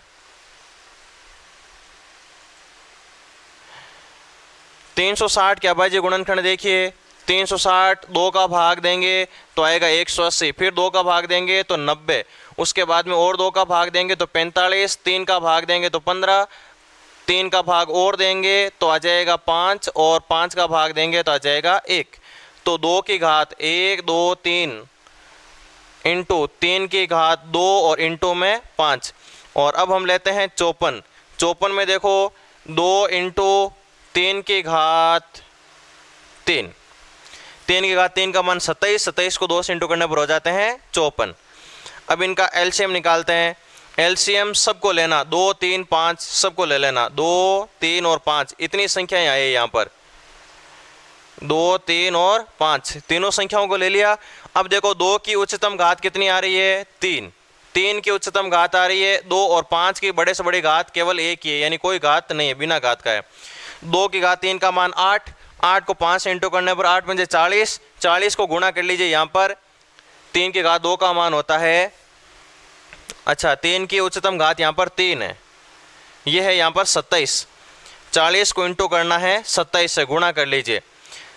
Speaker 1: 360 के अभाज्य गुणनखंड देखिए, 360 2 का भाग देंगे तो आएगा 180, फिर 2 का भाग देंगे तो 90, उसके बाद में और 2 का भाग देंगे तो 45, 3 का भाग देंगे तो 15, 3 का भाग और देंगे तो आ जाएगा 5 और 5 का भाग देंगे तो आ जाएगा 1। तो 2 की घात 1 2 3 इंटू 3 की घात 2 और इंटू में 5। और अब हम लेते हैं 54। 54 में देखो 2 इंटू 3 की घात 3, 3 की घात 3 का मान 27, 27 को 2 से इंटू करने पर हो जाते हैं 54। अब इनका एलसीएम निकालते हैं। एलसीएम सबको लेना, 2 3 5 सबको ले लेना, 2 3 और 5 इतनी संख्याएं आई यहाँ पर, 2 3 और 5 तीनों संख्याओं को ले लिया। अब देखो 2 की उच्चतम घात कितनी आ रही है 3, 3 की उच्चतम घात आ रही है 2 और 5 की बड़े से बड़ी घात केवल एक ही है, यानी कोई घात नहीं है, बिना घात का है। 2 की घात 3 का मान 8, 8 को 5 से इंटू करने पर 8 पंजे 40, 40 को गुणा कर लीजिए। यहाँ पर 3 की घात 2 का मान होता है, अच्छा 3 की उच्चतम घात यहाँ पर 3 है, ये है यहाँ पर 27, 40 को इंटू करना है 27 से, गुणा कर लीजिए।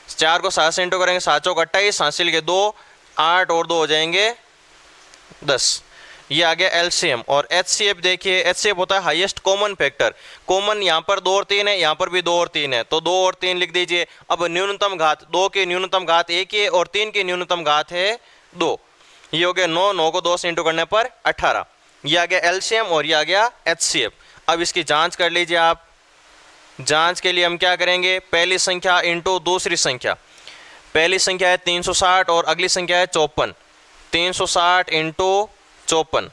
Speaker 1: 4 को 7 से इंटू करेंगे, 7 चौक 28, हासिल के 2, 8 और 2 हो जाएंगे 10। ये आ गया एलसीएम। और एचसीएफ देखिए, एचसीएफ होता है हाईएस्ट कॉमन फैक्टर। कॉमन यहाँ पर 2 और 3 है, यहाँ पर भी 2 और 3 है, तो 2 और 3 लिख दीजिए। अब न्यूनतम घात, 2 की न्यूनतम घात 1 है और 3 की न्यूनतम घात है 2। ये हो गया 9, 9 को 2 से इंटू करने पर 18। ये आ गया एलसीएम और ये आ गया एचसीएफ। अब इसकी जांच कर लीजिए आप। जांच के लिए हम क्या करेंगे, पहली संख्या इंटू दूसरी संख्या। पहली संख्या है 360 और अगली संख्या है 54। 360 इंटू 54,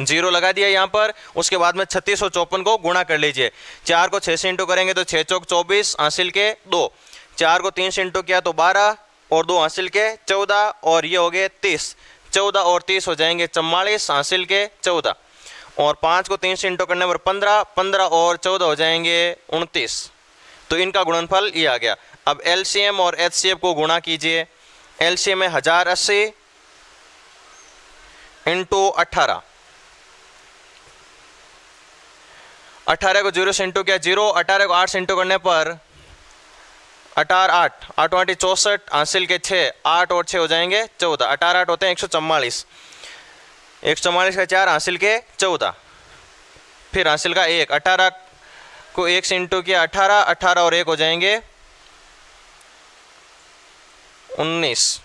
Speaker 1: 0 लगा दिया यहाँ पर। उसके बाद में 36 और 54 को गुणा कर लीजिए। 4 को 6 से इंटू करेंगे तो 6 चौक 24, हासिल के 2। 4 को 3 से इंटू किया तो 12 और 2 हासिल के 14 और ये हो गए 30। 14 और 30 हो जाएंगे 44, हासिल के 14। और 5 को 3 से इंटू करने पर 15, 15 और 14 हो जाएंगे 29। तो इनका गुणनफल ये आ गया। अब एलसीएम और एचसीएफ को गुणा कीजिए। एलसीएम है 1080 इंटू 18। 18 को 0 से इंटू किया 0, 18 को 8 से इंटू करने पर 18 8, 8 8 64, हासिल के 6, 8 और 6 हो जाएंगे 14। 18 8 होते हैं 144, 144 का 4, हासिल के 14, फिर हासिल का 1। 18 को 1 से इंटू किया 18, 18 और 1 हो जाएंगे 19,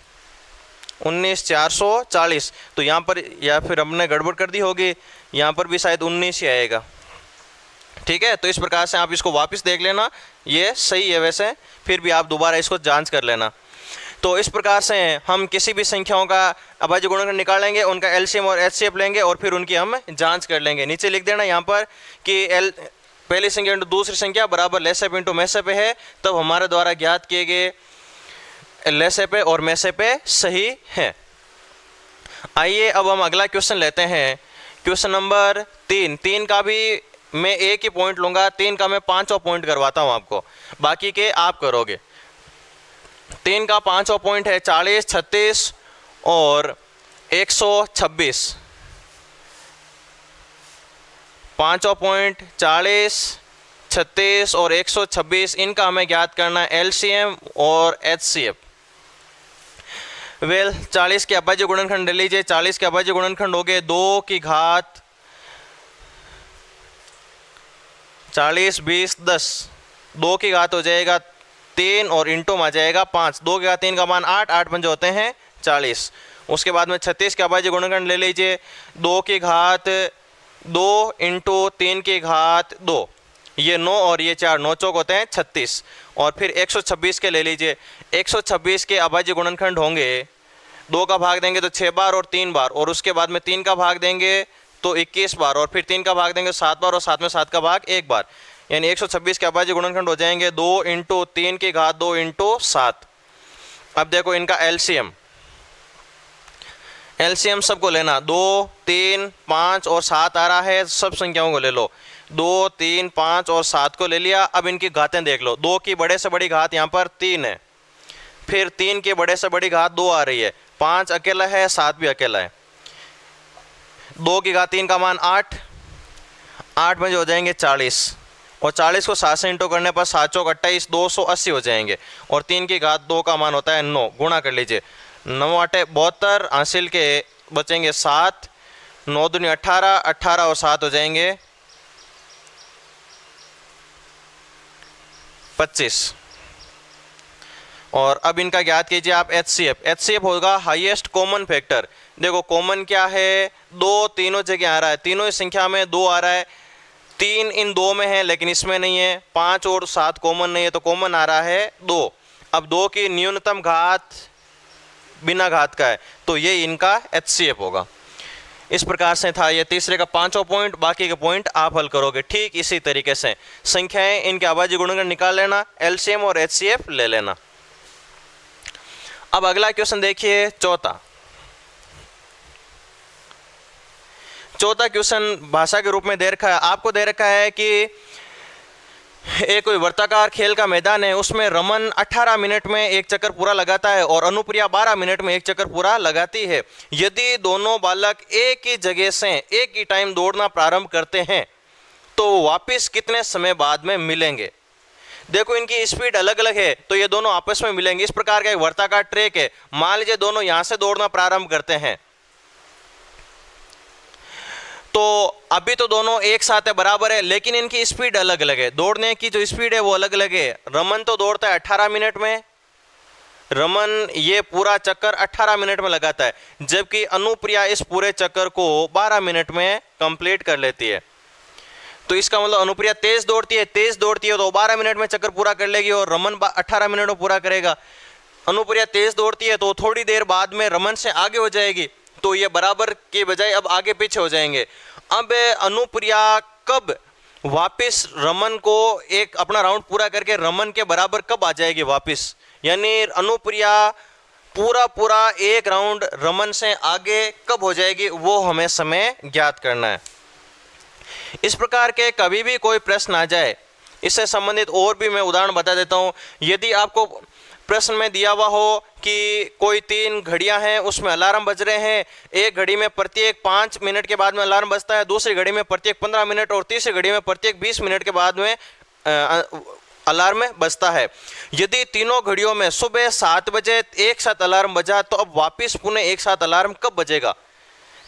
Speaker 1: 19 440। तो यहाँ पर या फिर हमने गड़बड़ कर दी होगी, यहाँ पर भी शायद 19 ही आएगा। ठीक है, तो इस प्रकार से आप इसको वापस देख लेना, ये सही है वैसे, फिर भी आप दोबारा इसको जांच कर लेना। तो इस प्रकार से हम किसी भी संख्याओं का अभाज्य गुणनखंड निकालेंगे, उनका एलसीएम और एचसीएफ लेंगे और फिर उनकी हम जांच कर लेंगे। नीचे लिख देना यहाँ पर कि पहली संख्या इंटू दूसरी संख्या बराबर लेसेप इंटू मैसेप है, तब हमारे द्वारा ज्ञात किए गए लेसेप और मैसेप सही है। आइए अब हम अगला क्वेश्चन लेते हैं। Question number 3। 3 का भी मैं एक ही पॉइंट लूँगा, 3 का मैं 5वां पॉइंट करवाता हूँ आपको, बाकी के आप करोगे। 3 का 5वां पॉइंट है 40, 36 और 126। 5वां पॉइंट 40, 36 और 126, इनका हमें ज्ञात करना है एलसीएम और एचसीएफ। 40 के अभाज्य गुणनखंड ले लीजिए। 40 के अभाज्य गुणनखंड हो गए 2 की घात 40, 20, 10। 2 की घात हो जाएगा 3 और इंटू में आ जाएगा 5। 2 की घात 3 का मान 8, 8 पंजे होते हैं 40। उसके बाद में 36 के अभाज्य गुणनखंड ले लीजिए। 2 की घात 2 इंटू 3 की घात 2, ये 9 और ये 4, 9 चौक होते हैं 36। और फिर 126 के ले लीजिए। 126 के अभाज्य गुणनखंड होंगे, 2 का भाग देंगे तो 6 बार और 3 बार, और उसके बाद में 3 का भाग देंगे तो 21 बार, और फिर 3 का भाग देंगे 7 बार, और साथ में 7 का भाग 1 बार। यानी 126 के अभाज्य गुणनखंड हो जाएंगे 2 इंटू 3 की घात 2 इंटू 7। अब देखो इनका एलसीएम, एलसीएम सबको लेना। 2, 3, 5 और 7 आ रहा है, सब संख्याओं को ले लो। 2, 3, 5 और 7 को ले लिया। अब इनकी घातें देख लो। 2 की बड़े से बड़ी घात यहाँ पर 3 है, फिर 3 की बड़े से बड़ी घात 2 आ रही है, 5 अकेला है, 7 भी अकेला है। 2 की घात 3 का मान 8, 8 में जो हो जाएंगे 40, और 40 को 7 से इंटू करने पर 7 चौक 28, 280 हो जाएंगे। और 3 की घात 2 का मान होता है 9, गुणा कर लीजिए। 9 8 72, हासिल के बचेंगे 7, 9 दूनी 18, 18 और 7 हो जाएंगे 25। और अब इनका ज्ञात कीजिए आप एचसीएफ। एचसीएफ होगा हाईएस्ट कॉमन फैक्टर। देखो कॉमन क्या है, 2 तीनों जगह आ रहा है, तीनों ही संख्या में 2 आ रहा है। 3 इन 2 में है लेकिन इसमें नहीं है। 5 और 7 कॉमन नहीं है, तो कॉमन आ रहा है 2। अब 2 की न्यूनतम घात बिना घात का है, तो ये इनका एचसीएफ होगा। इस प्रकार से था ये तीसरे का 5वां पॉइंट। बाकी के पॉइंट आप हल करोगे ठीक इसी तरीके से। संख्याएं इनके अभाज्य गुणनखंड निकाल लेना, एलसीएम और एचसीएफ ले लेना। अब अगला क्वेश्चन देखिए, चौथा क्वेश्चन भाषा के रूप में दे रखा है। आपको दे रखा है कि एक कोई वर्ताकार खेल का मैदान है, उसमें रमन 18 मिनट में एक चक्कर पूरा लगाता है और अनुप्रिया 12 मिनट में एक चक्कर पूरा लगाती है। यदि दोनों बालक एक ही जगह से एक ही टाइम दौड़ना प्रारंभ करते हैं तो वापस कितने समय बाद में मिलेंगे। देखो इनकी स्पीड अलग अलग है, तो ये दोनों आपस में मिलेंगे। इस प्रकार का एक वर्ताकार ट्रैक है, मान लीजिए दोनों यहां से दौड़ना प्रारंभ करते हैं, तो अभी तो दोनों एक साथ है, बराबर है, लेकिन इनकी स्पीड अलग अलग है। दौड़ने की जो स्पीड है वो अलग अलग है। रमन तो दौड़ता है 18 मिनट में, रमन ये पूरा चक्कर 18 मिनट में लगाता है, जबकि अनुप्रिया इस पूरे चक्कर को 12 मिनट में कंप्लीट कर लेती है। तो इसका मतलब अनुप्रिया तेज दौड़ती है तो 12 मिनट में चक्कर पूरा कर लेगी और रमन 18 मिनट में पूरा करेगा। अनुप्रिया तेज दौड़ती है तो थोड़ी देर बाद में रमन से आगे हो जाएगी, तो ये बराबर के बजाय अब आगे पीछे हो जाएंगे। अब अनुप्रिया कब वापस रमन को एक अपना राउंड पूरा करके रमन के बराबर कब आ जाएगी वापस, यानी अनुप्रिया पूरा एक राउंड रमन से आगे कब हो जाएगी, वो हमें समय ज्ञात करना है। इस प्रकार के कभी भी कोई प्रश्न आ जाए, इससे संबंधित और भी मैं उदाहरण बता देता हूँ। यदि आपको प्रश्न में दिया हुआ हो कि कोई 3 घड़ियां हैं, उसमें अलार्म बज रहे हैं, एक घड़ी में प्रत्येक 5 मिनट के बाद में अलार्म बजता है, दूसरी घड़ी में प्रत्येक 15 मिनट और तीसरी घड़ी में प्रत्येक 20 मिनट के बाद में अलार्म बजता है। यदि तीनों घड़ियों में सुबह 7 बजे एक साथ अलार्म बजा, तो अब वापस पुनः एक साथ अलार्म कब बजेगा।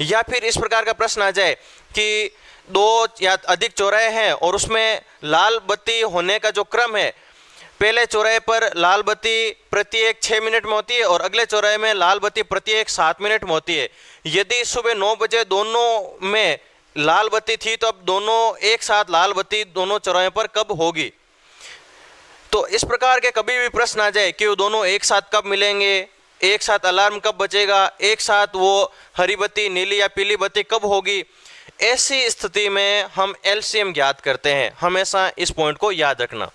Speaker 1: या फिर इस प्रकार का प्रश्न आ जाए कि 2 या अधिक चौराहे हैं और उसमें लाल बत्ती होने का जो क्रम है, पहले चौराहे पर लाल बत्ती प्रत्येक 6 मिनट में होती है और अगले चौराहे में लाल बत्ती प्रत्येक 7 मिनट में होती है। यदि सुबह 9 बजे दोनों में लाल बत्ती थी, तो अब दोनों एक साथ लाल बत्ती दोनों चौराहे पर कब होगी। तो इस प्रकार के कभी भी प्रश्न आ जाए कि वो दोनों एक साथ कब मिलेंगे, एक साथ अलार्म कब बजेगा, एक साथ वो हरी बत्ती नीली या पीली बत्ती कब होगी, ऐसी स्थिति में हम एलसीएम ज्ञात करते हैं। हमेशा इस पॉइंट को याद रखना।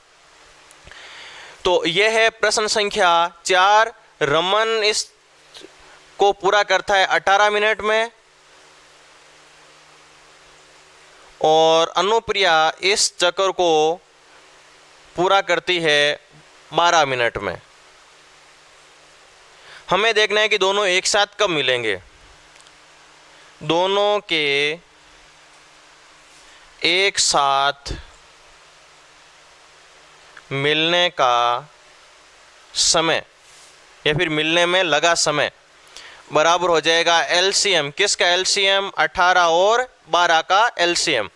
Speaker 1: तो यह है प्रश्न संख्या 4। रमन इस को पूरा करता है 18 मिनट में और अनुप्रिया इस चक्कर को पूरा करती है 12 मिनट में। हमें देखना है कि दोनों एक साथ कब मिलेंगे। दोनों के एक साथ मिलने का समय या फिर मिलने में लगा समय बराबर हो जाएगा एलसीएम। किसका एलसीएम? 18 और 12 का एलसीएम।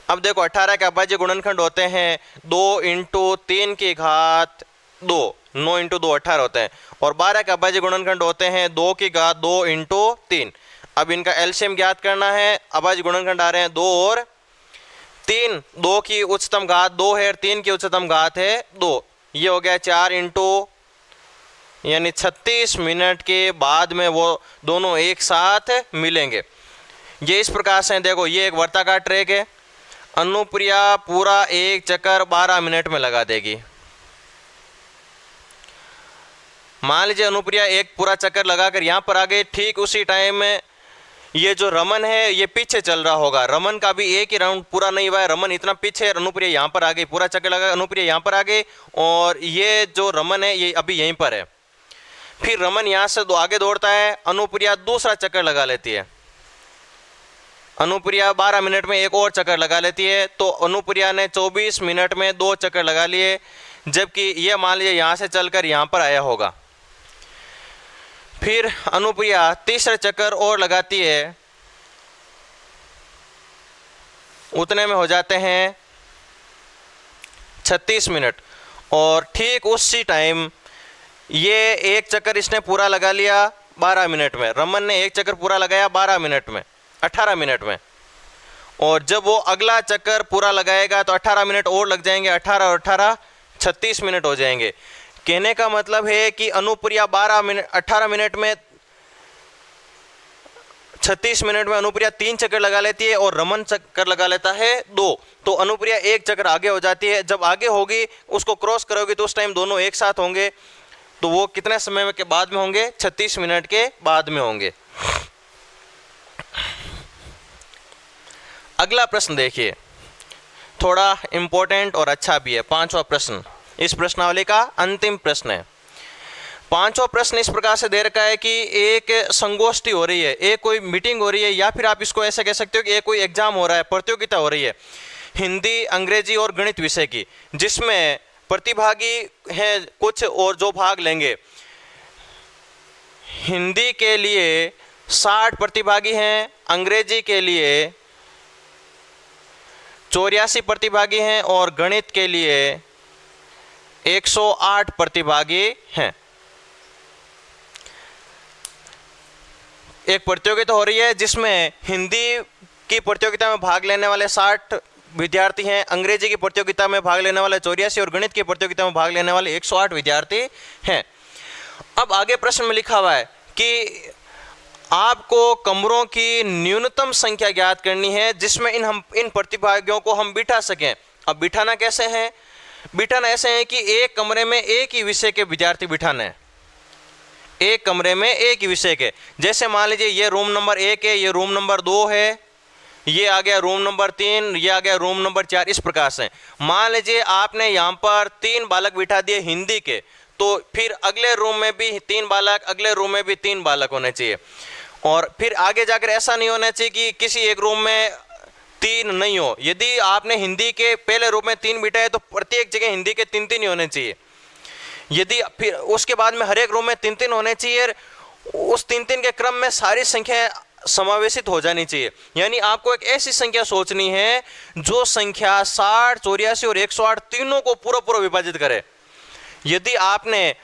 Speaker 1: अब देखो 18 के अभाज्य गुणनखंड होते हैं 2 × 3 की घात 2, 9 × 2 18 होते हैं, और 12 के अभाज्य गुणनखंड होते हैं 2 की घात 2 × 3। अब इनका एलसीएम ज्ञात करना है। अभाज्य गुणनखंड आ रहे हैं 2 और 3, 2 की उच्चतम घात 2 है और 3 की उच्चतम घात है 2। ये हो गया 4 × यानी 36 मिनट के बाद में वो दोनों एक साथ मिलेंगे। ये इस प्रकार से देखो, ये एक वर्ताकार ट्रैक है। अनुप्रिया पूरा एक चक्कर 12 मिनट में लगा देगी। मान लीजिए अनुप्रिया एक पूरा चक्कर लगाकर यहाँ पर आ गई, ठीक उसी टाइम में ये जो रमन है ये पीछे चल रहा होगा। रमन का भी एक ही राउंड पूरा नहीं हुआ है, रमन इतना पीछे है, अनुप्रिया यहाँ पर आ गई, पूरा चक्कर लगा, अनुप्रिया यहाँ पर आ गई और ये जो रमन है ये अभी यहीं पर है। फिर रमन यहाँ से आगे दौड़ता है, अनुप्रिया दूसरा चक्कर लगा लेती है। अनुप्रिया 12 मिनट में एक और चक्कर लगा लेती है, तो अनुप्रिया ने 24 मिनट में 2 चक्कर लगा लिए, जबकि ये मान लीजिए यहाँ से चलकर यहाँ पर आया होगा। फिर अनुप्रिया तीसरा चक्कर और लगाती है, उतने में हो जाते हैं 36 मिनट, और ठीक उसी टाइम ये एक चक्कर इसने पूरा लगा लिया 12 मिनट में। रमन ने एक चक्कर पूरा लगाया 12 मिनट में, 18 मिनट में, और जब वो अगला चक्कर पूरा लगाएगा तो 18 मिनट और लग जाएंगे, 18 और 18 36 मिनट हो जाएंगे। कहने का मतलब है कि अनुप्रिया 18 मिनट में 36 मिनट में अनुप्रिया 3 चक्कर लगा लेती है और रमन चक्कर लगा लेता है 2। तो अनुप्रिया एक चक्कर आगे हो जाती है। जब आगे होगी उसको क्रॉस करोगे तो उस टाइम दोनों एक साथ होंगे, तो वो कितने समय के बाद में होंगे? 36 मिनट के बाद में होंगे। अगला प्रश्न देखिए, थोड़ा इंपॉर्टेंट और अच्छा भी है। 5वां प्रश्न इस प्रश्नावली का अंतिम प्रश्न है। 5वां प्रश्न इस प्रकार से दे रखा है कि एक संगोष्ठी हो रही है, एक कोई मीटिंग हो रही है, या फिर आप इसको ऐसे कह सकते हो कि एक कोई एग्जाम हो रहा है, प्रतियोगिता हो रही है हिंदी, अंग्रेजी और गणित विषय की, जिसमें प्रतिभागी हैं कुछ और जो भाग लेंगे। हिंदी के लिए 60 प्रतिभागी हैं, अंग्रेजी के लिए 84 प्रतिभागी हैं और गणित के लिए 108 प्रतिभागी हैं। एक प्रतियोगिता हो रही है जिसमें हिंदी की प्रतियोगिता में भाग लेने वाले 60 विद्यार्थी हैं, अंग्रेजी की प्रतियोगिता में भाग लेने वाले 84 और गणित की प्रतियोगिता में भाग लेने वाले 108 विद्यार्थी हैं। अब आगे प्रश्न में लिखा हुआ है कि आपको कमरों की न्यूनतम संख्या ज्ञात करनी है जिसमें इन प्रतिभागियों को हम बिठा सकें। अब बिठाना कैसे है? बिठाना ऐसे है कि एक कमरे में एक ही विषय के विद्यार्थी बिठाने हैं, एक कमरे में एक ही विषय के। जैसे मान लीजिए ये रूम नंबर 1 है, ये रूम नंबर 2 है, ये आ गया रूम नंबर 3, ये आ गया रूम नंबर 4, इस प्रकार से। मान लीजिए आपने यहाँ पर 3 बालक बिठा दिए हिंदी के, तो फिर अगले रूम में भी 3 बालक, अगले रूम में भी 3 बालक होने चाहिए। और फिर आगे जाकर ऐसा नहीं होना चाहिए कि किसी एक रूम में 3 नहीं हो। यदि आपने हिंदी के पहले रूम में 3 बिठाए तो प्रत्येक जगह हिंदी के 3-3 ही होने चाहिए। यदि फिर उसके बाद में हर एक रूम में 3-3 होने चाहिए, उस 3-3 के क्रम में सारी संख्या समावेशित हो जानी चाहिए। यानी आपको एक ऐसी संख्या सोचनी है जो संख्या 60, 84 और 108 तीनों को पूरा विभाजित करे। यदि आपने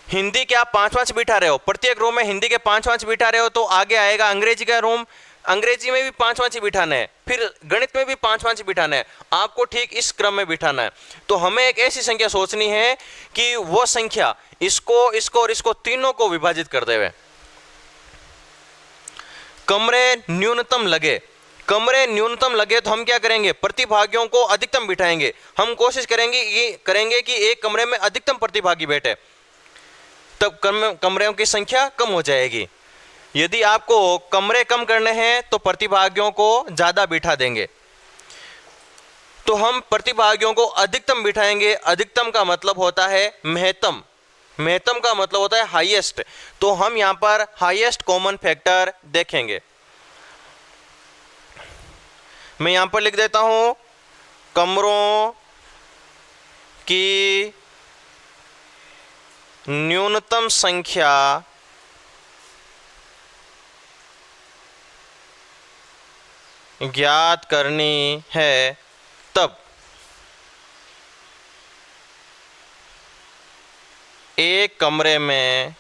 Speaker 1: हिंदी के आप 5-5 बिठा रहे हो, प्रत्येक रूम में हिंदी के 5-5 बिठा रहे हो, तो आगे आएगा अंग्रेजी का रूम, अंग्रेजी में भी 5-5 ही बिठाना है, फिर गणित में भी 5-5 बिठाना है। आपको ठीक इस क्रम में बिठाना है। तो हमें एक ऐसी संख्या सोचनी है कि वो संख्या इसको, इसको और इसको तीनों को विभाजित कर देवे। कमरे न्यूनतम लगे, कमरे न्यूनतम लगे तो हम क्या करेंगे? प्रतिभागियों को अधिकतम बिठाएंगे। हम कोशिश करेंगे कि एक कमरे में अधिकतम प्रतिभागी बैठे, तब कमरों की संख्या कम हो जाएगी। यदि आपको कमरे कम करने हैं तो प्रतिभागियों को ज़्यादा बिठा देंगे। तो हम प्रतिभागियों को अधिकतम बिठाएंगे। अधिकतम का मतलब होता है महत्तम, महत्तम का मतलब होता है हाईएस्ट। तो हम यहाँ पर हाईएस्ट कॉमन फैक्टर देखेंगे। मैं यहाँ पर लिख देता हूँ कमरों की न्यूनतम संख्या ज्ञात करनी है, तब एक कमरे में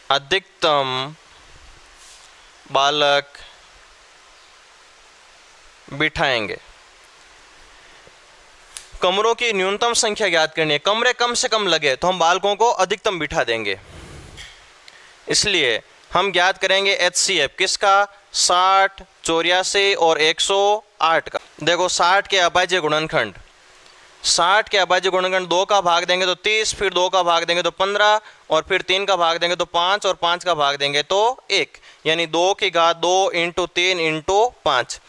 Speaker 1: अधिकतम बालक बिठाएंगे। कमरों की न्यूनतम संख्या ज्ञात करनी है। कमरे कम से कम लगे तो हम बालकों को अधिकतम बिठा देंगे। इसलिए हम ज्ञात करेंगे HCF किसका? 60, 84 और 108 का। देखो 60 के अभाज्य गुणनखंड, 60 के अभाज्य गुणनखंड 2 का भाग देंगे तो 30, फिर 2 का भाग देंगे तो 15, और फिर 3 का भाग देंगे तो 5, और 5 का भाग देंगे तो 1, यानी 2 की घात 2 × 3 × 5।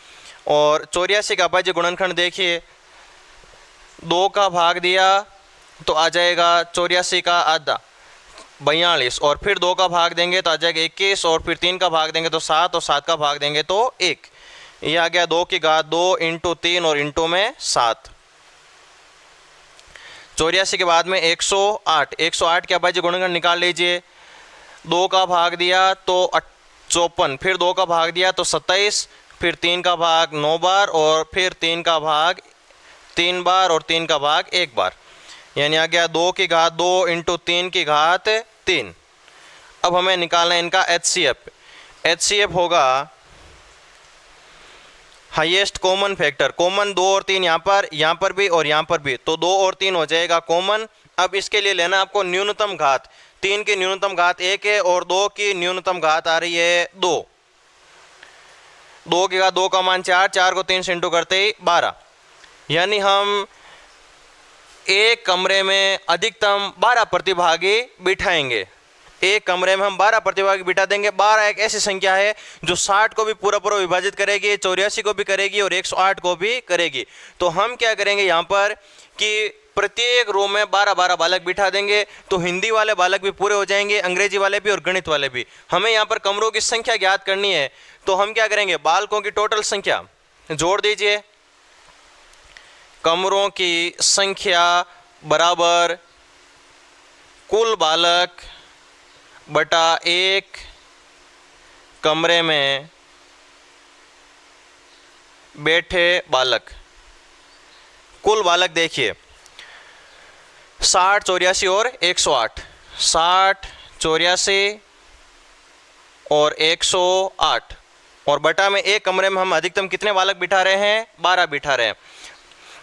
Speaker 1: और 84 का अभाज्य गुणनखंड देखिए, 2 का भाग दिया तो आ जाएगा 84 का आधा 42, और फिर 2 का भाग देंगे तो आ जाएगा 21, और फिर 3 का भाग देंगे तो 7, और 7 का भाग देंगे तो 1। ये आ गया 2 की घात 2 × 3 और इंटू में 7। 84 के बाद में 108, 108 के अभाज्य गुणनखंड निकाल लीजिए। 2 का भाग दिया तो 54, फिर 2 का भाग दिया तो 27, फिर 3 का भाग 9 बार, और फिर 3 का भाग 3 बार, और 3 का भाग 1 बार, यानी आ गया 2 की घात 2 × 3 की घात 3। अब हमें निकालना है इनका HCF। HCF होगा हाईएस्ट कॉमन फैक्टर। कॉमन 2 और 3 यहाँ पर भी और यहाँ पर भी, तो 2 और 3 हो जाएगा कॉमन। अब इसके लिए लेना आपको न्यूनतम घात। 3 की न्यूनतम घात 1 है और 2 की न्यूनतम घात आ रही है 2। 2 की घात 2 का मान 4, 4 को 3 से इंटू करते ही 12, यानी हम एक कमरे में अधिकतम 12 प्रतिभागी बिठाएंगे। एक कमरे में हम 12 प्रतिभागी बिठा देंगे। 12 एक ऐसी संख्या है जो 60 को भी पूरा विभाजित करेगी, 84 को भी करेगी और 108 को भी करेगी। तो हम क्या करेंगे यहाँ पर कि प्रत्येक रो में 12-12 बालक बिठा देंगे, तो हिंदी वाले बालक भी पूरे हो जाएंगे, अंग्रेजी वाले भी और गणित वाले भी। हमें यहाँ पर कमरों की संख्या ज्ञात करनी है, तो हम क्या करेंगे? बालकों की टोटल संख्या जोड़ दीजिए। कमरों की संख्या बराबर कुल बालक बटा 1 कमरे में बैठे बालक। कुल बालक देखिए 60, 84 और 108, 60, 84 और 108 और बटा में एक कमरे में हम अधिकतम कितने बालक बिठा रहे हैं? 12 बिठा रहे हैं।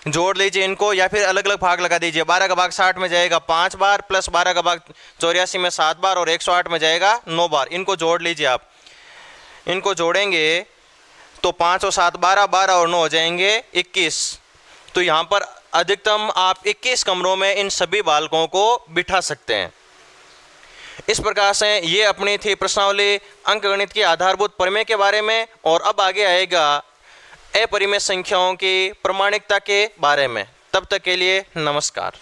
Speaker 1: जोड़ लीजिए इनको या फिर अलग अलग भाग लगा दीजिए। 12 का भाग 60 में जाएगा 5 बार, प्लस 12 का भाग 84 में 7 बार और 108 में जाएगा 9 बार। इनको जोड़ लीजिए आप। इनको जोड़ेंगे तो 5 और 7 12, 12 और 9 हो जाएंगे 21। तो यहाँ पर अधिकतम आप 21 कमरों में इन सभी बालकों को बिठा सकते हैं। इस प्रकार से ये अपनी थी प्रश्नावली अंकगणित की आधारभूत प्रमेय के बारे में। और अब आगे आएगा अपरिमेय संख्याओं की प्रमाणिकता के बारे में। तब तक के लिए नमस्कार।